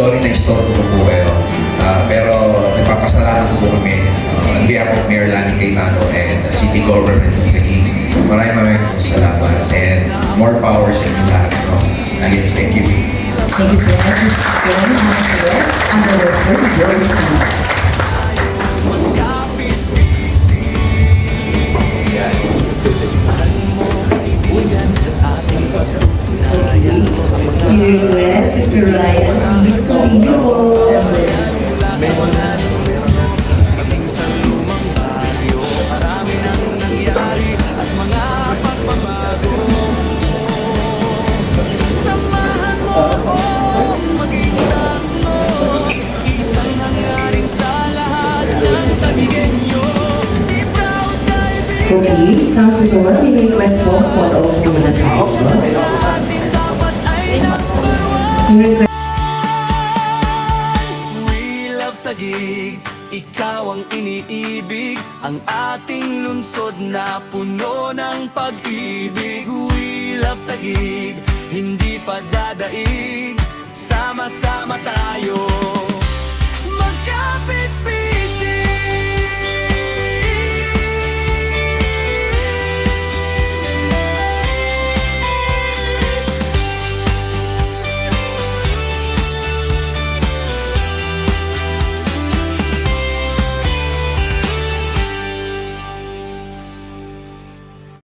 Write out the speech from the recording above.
sorry na istorbo ko po kayo. Pero nagpapasalamat po kami on behalf of Mayor Lani Cayetano and City Government of Taguig. Maraming po salamat and more power sa inyo lahat. No? Again, thank you. Thank you so much, Ms. Fiona Maxwell, and our third voice now. Your request, Mr. Ryan, please continue po. Okay, Councilor, may request po, photo po muna tayo. We love Taguig, ikaw ang iniibig, ang ating lungsod na puno ng pag-ibig. We love Taguig, hindi pa dadaig, sama-sama tayo.